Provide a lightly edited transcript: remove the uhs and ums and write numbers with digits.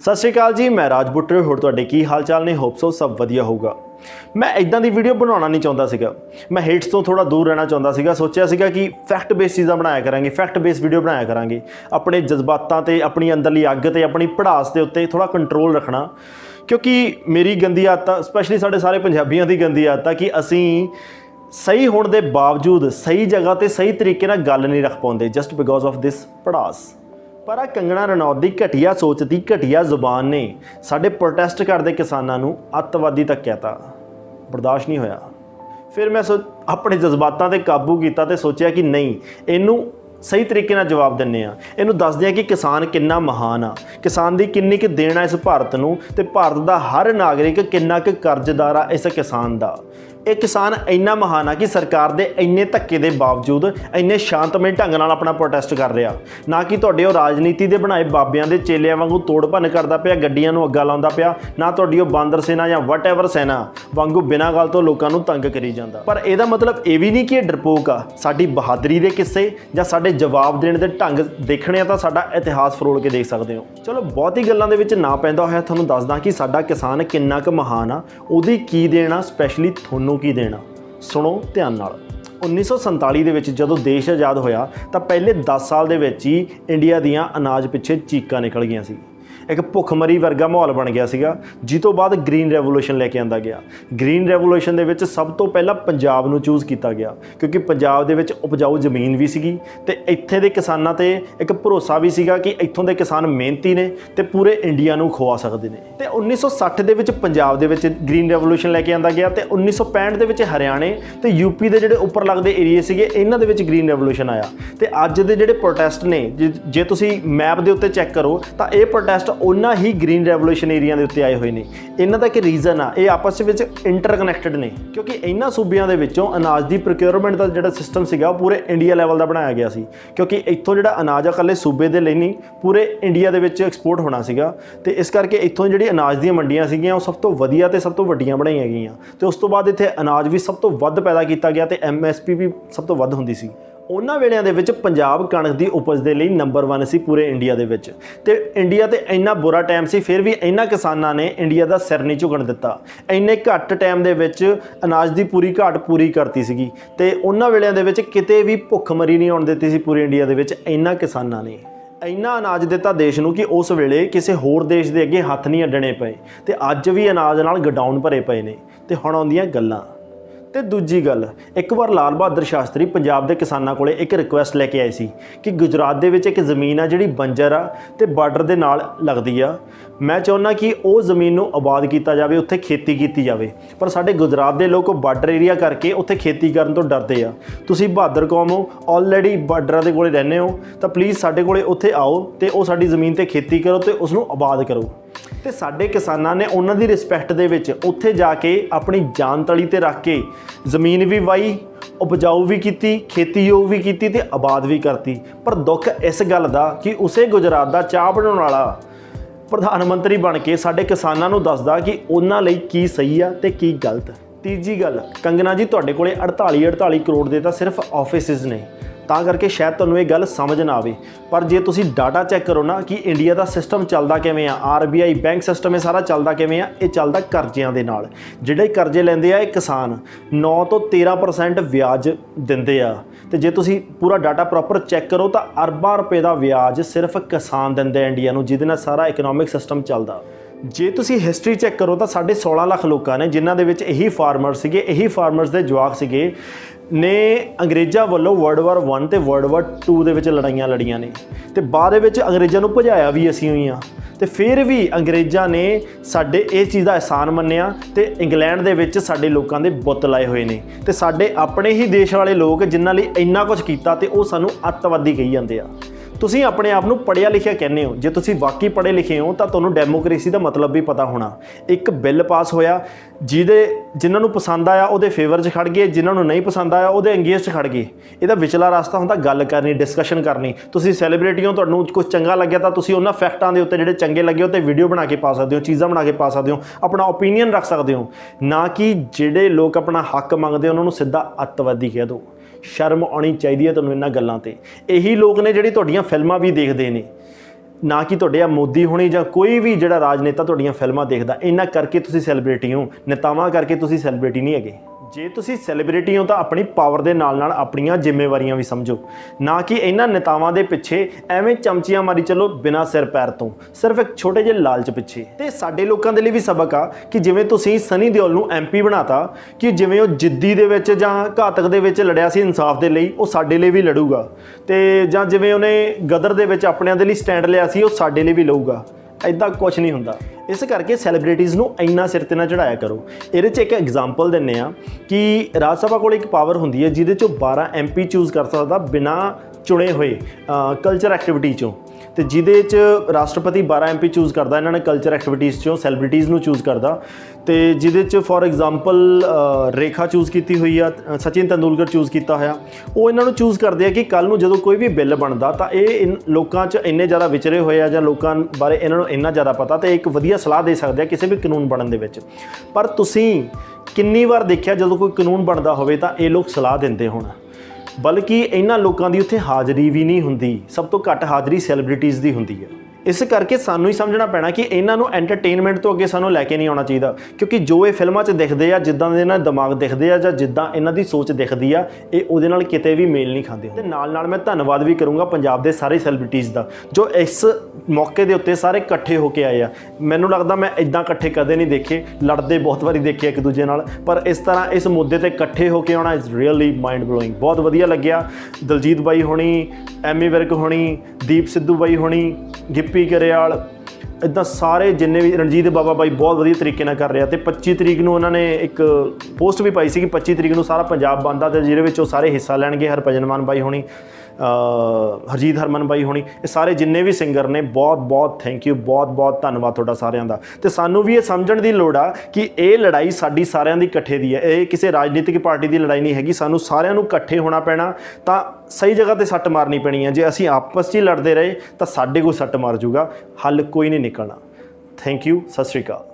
सत श्री अकाल जी, मैं राज बुट्टर। होर तुहाडे की हाल चाल ने? होप सो सब वधिया होगा। मैं इदां दी वीडियो बनाना नहीं चाहता सीगा। मैं हेट्स तो थोड़ा दूर रहना चाहता सीगा। सोचा सीगा कि फैक्ट बेस चीज़ां बनाया करांगे, फैक्ट बेस वीडियो बनाया करांगे। अपने जज्बातां ते, अपनी अंदरली अग ते, अपनी भड़ास के उत्ते थोड़ा कंट्रोल रखना, क्योंकि मेरी गंदी आदत, स्पैशली साढ़े सारे पंजाबियों की गंदी आदत कि असी सही होने के बावजूद सही जगह ते सही तरीके नाल गल नहीं रख पाते, जस्ट बिकॉज ऑफ दिस भड़ास। पर आ कंगना रनौत की घटिया सोच की घटिया जुबान ने साडे प्रोटेस्ट करते किसानों नूं अतवादी तक कहता। बर्दाश्त नहीं होया। फिर मैं अपने जज्बातों पर काबू किया तो सोचा कि नहीं, इनू सही तरीके नाल जवाब दिंदे आ। इनू दसदे आ कि किसान कितना महान आ, किसान की किन्नी क देन आ इस भारत नूं, ते भारत का हर नागरिक किन्ना क कर्जदार आ इस किसान का। एक किसान इन्ना महान आ कि सरकार के इन्ने धक्के के बावजूद इन्ने शांतमय ढंग नाल अपना प्रोटेस्ट कर रहा, ना कि तुहाडे ओह राजनीति के बनाए बाबियां दे चेलियां वांगू तोड़ भन्न करदा पिया, गड्डियां नूं अग्गा लाउंदा पिया, ना तुहाडी ओह बांदर सेना या वट एवर सेना वांगू बिना गल तो लोकां नूं तंग करी जांदा। पर इहदा मतलब ये भी नहीं कि डरपोक आ। साडी बहादरी के किस्से जां साडे जवाब देने के ढंग देखने तां साडा इतिहास फरोल के देख सकते हो। चलो बहुती गल्लां दे विच ना पैंदा होया तुहानूं दसदा कि साडा किसान किन्ना क महान आ, उहदी की देना, स्पैशली तुहानूं की देना। सुनो ध्यान नाल। 1947 ਦੇ ਵਿੱਚ ਜਦੋਂ देश आज़ाद होया तो पहले 10 साल ਦੇ ਵਿੱਚ ही इंडिया ਦੀਆਂ अनाज पिछे चीकां निकल गई सी। एक भुखमरी वर्गा माहौल बन गया सीगा, जिस तो बाद ग्रीन रेवोल्यूशन लेके आंदा गया। ग्रीन रेवोल्यूशन दे विच सब तो पहला पंजाब नूं चूज़ किया गया, क्योंकि पंजाब दे विच उपजाऊ जमीन भी सीगी ते इत्थे दे किसानां ते एक भरोसा भी सीगा कि इत्थों दे किसान मेहनती ने ते पूरे इंडिया नूं खवा सकदे ने। ते 1960 दे विच पंजाब दे विच ग्रीन रेवोल्यूशन लेके आंदा गया ते 1965 दे विच हरियाणे ते यूपी दे जिहड़े उपर लगदे एरिए सीगे इन्हां दे विच ग्रीन रेवोल्यूशन आया। ते अज दे जिहड़े प्रोटेस्ट ने, जे तुसीं मैप दे उत्ते चैक करो तां इह प्रोटेस्ट उन्ना ही ग्रीन रेवोल्यूशन एरिया के उत्ते आए हुए हैं। इन्हां दा एक रीजन आ, ये आपस में इंटरकनैक्टड ने, क्योंकि इन्हां सूबियां दे विचों अनाज की प्रोक्योरमेंट का जिहड़ा सिस्टम सीगा पूरे इंडिया लैवल का बनाया गया सी, क्योंकि इत्थों जिहड़ा अनाज आ कल्ले सूबे दे लई नहीं पूरे इंडिया दे विच एक्सपोर्ट होना सीगा। ते इस करके इत्थों जिहड़ी अनाज दी मंडियां सीगियां वो सब तो वधिया ते सब तो वड्डियां बनाईयां गईयां। ते उस तो बाद इत्थे अनाज भी सब तो वध पैदा किया गया ते MSP भी सब तो वध हुंदी सी। उन्हां वेलिਆਂ ਦੇ ਵਿੱਚ पंजाब कणक की उपज के लिए नंबर 1 सी पूरे इंडिया के विच। ते इंडिया ते इन्ना बुरा टाइम सी, फिर भी इन्हां किसानां ने इंडिया का सिर नहीं झुकण दिता। इन्ने घट टाइम के विच अनाज की पूरी घाट पूरी करती सीगी ते उन्हां वेलिਆਂ ਦੇ ਵਿੱਚ किते भी भुखमरी नहीं आउण दित्ती सी पूरे इंडिया के विच। इन्हां किसानां ने इन्ना अनाज दिता देश नूं कि उस वेले किसी होर देश के अगे हत्थ नहीं अड्डणे पए ते अज भी अनाज नाल गडाउन भरे पे ने। ते हुण आउंदियां गल्लां। तो दूजी गल, एक बार लाल बहादुर शास्त्री पंजाब के किसानों को एक रिक्वेस्ट लैके आए सी कि गुजरात के एक जमीन आ जिहड़ी बंजर आ ते बार्डर के नाल लगदी आ, मैं चाहुंदा कि वो ज़मीन नूं आबाद किया जाए, उत्थे खेती की जाए। पर साडे गुजरात के लोग बार्डर एरिया करके उत्थे खेती करन तो डरदे आ। तुसीं बहादुर कौम हो, ऑलरेडी बार्डर के कोल रहंदे हो, तो प्लीज़ साडे कोले उत्थे आओ ते वो साडी ज़मीन ते खेती करो ते उसनूं आबाद करो। ते साडे किसानां ने उन्हां दी रिस्पैक्ट दे विच उत्थे जाके अपनी जान तली ते रख के ज़मीन भी वाई, उपजाऊ भी की, खेतीयोग भी की ते आबाद भी करती। पर दुख इस गल दा कि उसे गुजरात दा चाह बनाउण वाला प्रधानमंत्री बन के साडे किसानां नूं दसदा कि उन्हां लई की सही आ ते की गलत। तीजी गल, कंगना जी तुहाडे कोले 48 करोड़ दे तां सिर्फ ऑफिसिस ने, तां करके शायद तुहानूं ये गल समझ ना आवे। पर जे तुसीं डाटा चैक करो ना कि इंडिया का सिस्टम चलदा किवें आ, RBI बैंक सिस्टम ये सारा चलदा किवें आ, ये चलदा कर्जिਆਂ दे नाल। जिहड़े कर्जे लैंदे आ ये किसान 9 ਤੋਂ 13% ਵਿਆਜ ਦਿੰਦੇ ਆ। ਤੇ ਜੇ ਤੁਸੀਂ पूरा डाटा प्रॉपर चैक करो तो अरबां रुपए का ਵਿਆਜ सिर्फ किसान ਦਿੰਦੇ इंडिया ਨੂੰ, ਜਿਹਦੇ ਨਾਲ सारा इकनॉमिक सिस्टम चलदा। जे तुसी हिस्टरी चैक करो तो 16.5 ਲੱਖ लोगों ने, जिन्हां दे विच यही फार्मर सीगे, यही फार्मर्स दे जवाक सीगे ने अंग्रेज़ों वालों वर्ल्ड वार 1 ते वर्ल्ड वार 2 दे विच लड़ाइयां लड़ियां ने ते बाद दे विच अंग्रेज़ों नूं भजाया भी असीं होई हां। ते फिर भी अंग्रेज़ों ने साडे इस चीज़ का एहसान मन्निया ते इंग्लैंड दे विच साडे लोकां दे बुत लाए हुए ने ते साडे अपने ही देश वाले लोग जिन्हां लई इन्ना कुछ कीता ते ओह सानूं अतवादी कही जांदे आ। तुसीं अपने आप नूं पढ़िया लिखिया कहने हो, जे तुसीं वाकई पढ़े लिखे हो तो तुहानूं डेमोक्रेसी का मतलब भी पता होना। एक बिल पास होया जिन्हां नूं पसंद आया उहदे फेवर च खड़ गए, जिन्हां नूं नहीं पसंद आया उहदे अंगेस्ट खड़ गए। इहदा विचला रास्ता हुंदा गल करनी, डिस्कशन करनी। तुसीं सैलीब्रिटी हो, तुहानूं कुछ चंगा लग्या तो तुसीं उन्हां फैक्टां दे उत्ते जिहड़े चंगे लगे उत्ते वीडियो बना के पा सकदे हो, चीज़ां बना के पा सकदे हो, अपना ओपीनियन रख सकदे हो, ना कि जिहड़े लोग अपना हक मंगदे उन्हां नूं सीधा अतवादी कह दो। शर्म आनी चाहिए तुहानूं इन्हां गल्लां ते। यही लोग ने जिहड़े तुहाडीआं फिल्मां भी देखदे ने, ਨਾ ਕਿ ਤੁਹਾਡੇ ਆ ਮੋਦੀ ਹੋਣੀ ਜਾਂ ਕੋਈ ਵੀ ਜਿਹੜਾ ਰਾਜਨੇਤਾ ਤੁਹਾਡੀਆਂ ਫਿਲਮਾਂ ਦੇਖਦਾ, ਇਹਨਾਂ ਕਰਕੇ ਤੁਸੀਂ ਸੈਲੀਬ੍ਰਿਟੀ ਹੋ, ਨੇਤਾਵਾਂ ਕਰਕੇ ਤੁਸੀਂ ਸੈਲੀਬ੍ਰਿਟੀ ਨਹੀਂ ਹੈਗੇ। ਜੇ ਤੁਸੀਂ ਸੈਲੀਬ੍ਰਿਟੀ ਹੋ ਤਾਂ ਆਪਣੀ ਪਾਵਰ ਦੇ ਨਾਲ ਨਾਲ ਆਪਣੀਆਂ ਜ਼ਿੰਮੇਵਾਰੀਆਂ ਵੀ ਸਮਝੋ, ਨਾ ਕਿ ਇਹਨਾਂ ਨੇਤਾਵਾਂ ਦੇ ਪਿੱਛੇ ਐਵੇਂ ਚਮਚੀਆਂ ਮਾਰੀ ਚੱਲੋ ਬਿਨਾਂ ਸਿਰ ਪੈਰ ਤੋਂ, ਸਿਰਫ ਇੱਕ ਛੋਟੇ ਜਿਹੇ ਲਾਲਚ ਪਿੱਛੇ। ਤੇ ਸਾਡੇ ਲੋਕਾਂ ਦੇ ਲਈ ਵੀ ਸਬਕ ਆ ਕਿ ਜਿਵੇਂ ਤੁਸੀਂ ਸਨੀ ਦਿਓਲ ਨੂੰ MP ਬਣਾਤਾ, ਕਿ ਜਿਵੇਂ ਉਹ ਜਿੱਦੀ ਦੇ ਵਿੱਚ ਜਾਂ ਘਾਤਕ ਦੇ ਵਿੱਚ ਲੜਿਆ ਸੀ ਇਨਸਾਫ ਦੇ ਲਈ, ਉਹ ਸਾਡੇ ਲਈ ਵੀ ਲੜੂਗਾ। ਤੇ ਜਾਂ ਜਿਵੇਂ ਉਹਨੇ ਗਦਰ ਦੇ ਵਿੱਚ ਆਪਣਿਆਂ ਦੇ ਲਈ ਸਟੈਂਡ ਲਿਆ ਸੀ, ਉਹ ਸਾਡੇ ਲਈ ਵੀ ਲਊਗਾ। ਇੱਦਾਂ ਕੁਛ ਨਹੀਂ ਹੁੰਦਾ। ਇਸ ਕਰਕੇ ਸੈਲੀਬ੍ਰਿਟੀਜ਼ ਨੂੰ ਇੰਨਾ ਸਿਰ ਤੇ ਨਾ ਚੜਾਇਆ ਕਰੋ। ਇਹਦੇ 'ਚ ਇੱਕ ਐਗਜ਼ਾਮਪਲ ਦਿੰਦੇ ਆ ਕਿ ਰਾਜ ਸਭਾ ਕੋਲ ਇੱਕ ਪਾਵਰ ਹੁੰਦੀ ਹੈ ਜਿਹਦੇ 'ਚੋਂ 12 MP ਚੂਜ਼ ਕਰ ਸਕਦਾ ਬਿਨਾਂ ਚੁਣੇ ਹੋਏ ਕਲਚਰ ਐਕਟੀਵਿਟੀ 'ਚੋਂ, ਤੇ ਜਿਹਦੇ 'ਚ ਰਾਸ਼ਟਰਪਤੀ 12 MP ਚੂਜ਼ ਕਰਦਾ, ਇਹਨਾਂ ਨੇ ਕਲਚਰ ਐਕਟੀਵਿਟੀਜ਼ 'ਚੋਂ ਸੈਲੀਬ੍ਰਿਟੀਜ਼ ਨੂੰ ਚੂਜ਼ ਕਰਦਾ। ਤੇ ਜਿਹਦੇ 'ਚ ਫੋਰ ਐਗਜ਼ਾਮਪਲ ਰੇਖਾ ਚੂਜ਼ ਕੀਤੀ ਹੋਈ ਆ, ਸਚਿਨ ਤੰਦੂਲਕਰ ਚੂਜ਼ ਕੀਤਾ ਹੋਇਆ। ਉਹ ਇਹਨਾਂ ਨੂੰ ਚੂਜ਼ ਕਰਦੇ ਆ ਕਿ ਕੱਲ੍ਹ ਨੂੰ ਜਦੋਂ ਕੋਈ ਵੀ ਬਿੱਲ ਬਣਦਾ ਤਾਂ ਇਹ ਲੋਕਾਂ 'ਚ ਇੰਨੇ ਜ਼ਿਆਦਾ ਵਿਚਰੇ ਹੋਏ ਆ ਜਾਂ ਲੋਕਾਂ ਬਾਰੇ ਇਹਨਾਂ ਨੂੰ ਇੰਨਾ ਜ਼ਿਆਦਾ ਪਤਾ, ਤੇ ਇੱਕ ਵਧੀਆ ਸਲਾਹ ਦੇ ਸਕਦੇ ਆ ਕਿਸੇ ਵੀ ਕਾਨੂੰਨ ਬਣਨ ਦੇ ਵਿੱਚ। ਪਰ ਤੁਸੀਂ ਕਿੰਨੀ ਵਾਰ ਦੇਖਿਆ ਜਦੋਂ ਕੋਈ ਕਾਨੂੰਨ ਬਣਦਾ ਹੋਵੇ ਤਾਂ ਇਹ ਲੋਕ ਸਲਾਹ ਦਿੰਦੇ ਹੋਣ, ਬਲਕਿ ਇਹਨਾਂ ਲੋਕਾਂ ਦੀ ਉੱਥੇ ਹਾਜ਼ਰੀ ਵੀ ਨਹੀਂ ਹੁੰਦੀ। ਸਭ ਤੋਂ ਘੱਟ ਹਾਜ਼ਰੀ ਸੈਲੀਬ੍ਰਿਟੀਜ਼ ਦੀ ਹੁੰਦੀ ਹੈ। ਇਸ ਕਰਕੇ ਸਾਨੂੰ ਹੀ ਸਮਝਣਾ ਪੈਣਾ ਕਿ ਇਹਨਾਂ ਨੂੰ ਐਂਟਰਟੇਨਮੈਂਟ ਤੋਂ ਅੱਗੇ ਸਾਨੂੰ ਲੈ ਕੇ ਨਹੀਂ ਆਉਣਾ ਚਾਹੀਦਾ, ਕਿਉਂਕਿ ਜੋ ਇਹ ਫਿਲਮਾਂ 'ਚ ਦਿਖਦੇ ਆ, ਜਿੱਦਾਂ ਦੇ ਇਹਨਾਂ ਦੇ ਦਿਮਾਗ ਦਿਖਦੇ ਆ ਜਾਂ ਜਿੱਦਾਂ ਇਹਨਾਂ ਦੀ ਸੋਚ ਦਿਖਦੀ ਆ, ਇਹ ਉਹਦੇ ਨਾਲ ਕਿਤੇ ਵੀ ਮੇਲ ਨਹੀਂ ਖਾਂਦੇ। ਤੇ ਨਾਲ ਨਾਲ ਮੈਂ ਧੰਨਵਾਦ ਵੀ ਕਰੂੰਗਾ ਪੰਜਾਬ ਦੇ ਸਾਰੇ ਸੈਲੀਬ੍ਰਿਟੀਜ਼ ਦਾ, ਜੋ ਇਸ ਮੌਕੇ ਦੇ ਉੱਤੇ ਸਾਰੇ ਇਕੱਠੇ ਹੋ ਕੇ ਆਏ ਆ। ਮੈਨੂੰ ਲੱਗਦਾ ਮੈਂ ਇੱਦਾਂ ਇਕੱਠੇ ਕਦੇ ਨਹੀਂ ਦੇਖੇ, ਲੜਦੇ ਬਹੁਤ ਵਾਰੀ ਦੇਖੇ ਇੱਕ ਦੂਜੇ ਨਾਲ, ਪਰ ਇਸ ਤਰ੍ਹਾਂ ਇਸ ਮੁੱਦੇ ਤੇ ਇਕੱਠੇ ਹੋ ਕੇ ਆਉਣਾ ਇਜ਼ ਰੀਅਲੀ ਮਾਈਂਡ ਬਲੋਇੰਗ। ਬਹੁਤ ਵਧੀਆ ਲੱਗਿਆ। ਦਲਜੀਤ ਬਾਈ ਹੋਣੀ, ਐਮੀ ਵਿਰਕ ਹੋਣੀ, ਦੀਪ ਸਿੱਧੂ ਬਾਈ ਹੋਣੀ, ਗਿੱਪੀ ਗਰੇਵਾਲ, ਇੱਦਾਂ ਸਾਰੇ ਜਿੰਨੇ ਵੀ, ਰਣਜੀਤ ਬਾਵਾ ਬਾਈ ਬਹੁਤ ਵਧੀਆ ਤਰੀਕੇ ਨਾਲ ਕਰ ਰਿਹਾ। ਤੇ 25 ਤਰੀਕ ਨੂੰ ਉਹਨਾਂ ਨੇ ਇੱਕ ਪੋਸਟ ਵੀ ਪਾਈ ਸੀ ਕਿ 25 ਤਰੀਕ ਨੂੰ ਸਾਰਾ ਪੰਜਾਬ ਬੰਦ ਆ, ਤੇ ਜਿਹਦੇ ਵਿੱਚ ਉਹ ਸਾਰੇ ਹਿੱਸਾ ਲੈਣਗੇ। ਹਰਭਜਨ ਮਾਨ ਬਾਈ ਹੋਣੀ, ਹਰਜੀਤ ਹਰਮਨ ਬਾਈ ਹੋਣੀ, ਇਹ ਸਾਰੇ ਜਿੰਨੇ ਵੀ ਸਿੰਗਰ ਨੇ, ਬਹੁਤ ਬਹੁਤ ਥੈਂਕ ਯੂ, ਬਹੁਤ ਬਹੁਤ ਧੰਨਵਾਦ ਤੁਹਾਡਾ ਸਾਰਿਆਂ ਦਾ। ਤੇ ਸਾਨੂੰ ਵੀ ਇਹ ਸਮਝਣ ਦੀ ਲੋੜ ਆ ਕਿ ਇਹ ਲੜਾਈ ਸਾਡੀ ਸਾਰਿਆਂ ਦੀ ਇਕੱਠੇ ਦੀ ਹੈ, ਇਹ ਕਿਸੇ ਰਾਜਨੀਤਿਕ ਪਾਰਟੀ ਦੀ ਲੜਾਈ ਨਹੀਂ ਹੈਗੀ। ਸਾਨੂੰ ਸਾਰਿਆਂ ਨੂੰ ਇਕੱਠੇ ਹੋਣਾ ਪੈਣਾ, ਤਾਂ ਸਹੀ ਜਗ੍ਹਾ ਤੇ ਸੱਟ ਮਾਰਨੀ ਪੈਣੀ ਹੈ। ਜੇ ਅਸੀਂ ਆਪਸ 'ਚ ਹੀ ਲੜਦੇ ਰਹੇ ਤਾਂ ਸਾਡੇ ਕੋਲ ਸੱਟ ਮਾਰ ਜੂਗਾ, ਹੱਲ ਕੋਈ ਨਹੀਂ ਨਿਕਲਣਾ। ਥੈਂਕ ਯੂ, ਸਤਿ ਸ਼੍ਰੀ ਅਕਾਲ।